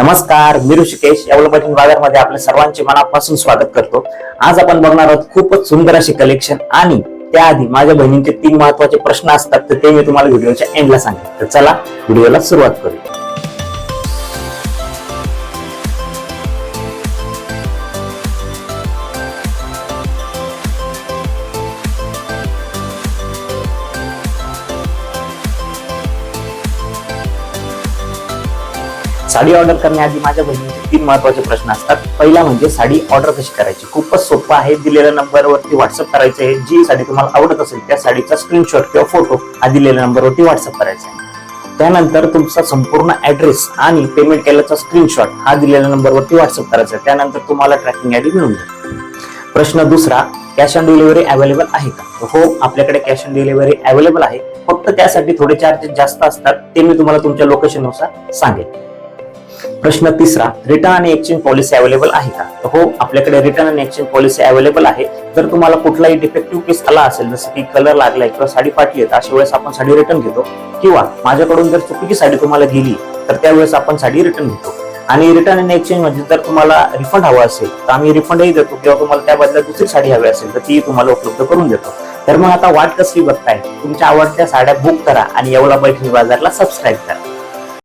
नमस्कार, मी ऋषिकेश यावलपट्टी बाजारमध्ये आपल्या सर्वांचे मनापासून स्वागत करतो। आज आपण बघणार आहोत खूपच सुंदर असे कलेक्शन आणि त्याआधी माझ्या बहिणींचे 3 महत्त्वाचे प्रश्न असतात तर ते मी तुम्हाला व्हिडिओच्या एंडला सांगेन। तर चला व्हिडिओला सुरुवात करूया। साडी ऑर्डर करण्याआधी माझ्या बहिणीचे 3 महत्त्वाचे प्रश्न असतात। पहिला म्हणजे साडी ऑर्डर कशी करायची। खूपच सोपं आहे। दिलेल्या नंबरवरती व्हॉट्सअप करायचं आहे। जी साडी तुम्हाला आवडत असेल त्या साडीचा स्क्रीनशॉट किंवा फोटो हा दिलेल्या नंबरवरती व्हॉट्सअप करायचा आहे। त्यानंतर तुमचा संपूर्ण ऍड्रेस आणि पेमेंट केल्याचा स्क्रीनशॉट हा दिलेल्या नंबरवरती व्हॉट्सअप करायचा आहे। त्यानंतर तुम्हाला ट्रॅकिंग आयडी मिळून जाईल। प्रश्न दुसरा, कॅश ऑन डिलिव्हरी अवेलेबल आहे का? हो, आपल्याकडे कॅश ऑन डिलिव्हरी अवेलेबल आहे। फक्त त्यासाठी थोडे चार्जेस जास्त असतात, ते मी तुम्हाला तुमच्या लोकेशन नुसार सांगेन। प्रश्न तिसरा, रिटर्न आणि एक्सचेंज पॉलिसी अवेलेबल आहे का? हो, आपल्याकडे रिटर्न आणि एक्सचेंज पॉलिसी अवेलेबल आहे। जर तुम्हाला कुठलाही डिफेक्टिव्ह पीस आला असेल, जसं की कलर लागलाय किंवा साडी फाटली आहे, अशा वेळेस आपण साडी रिटर्न घेतो। किंवा माझ्याकडून जर चुकीची साडी तुम्हाला गेली तर त्यावेळेस आपण साडी रिटर्न घेतो। आणि रिटर्न आणि एक्सचेंज मध्ये जर तुम्हाला रिफंड हवा असेल तर आम्ही रिफंडही देतो, किंवा तुम्हाला त्या बदल्यात दुसरी साडी हवी असेल तर ती तुम्हाला उपलब्ध करून देतो। तर मग आता वाट कसली बघताय? तुमच्या आवडत्या साड्या बुक करा आणि येवला पैठणी बाजारला सबस्क्राईब करा।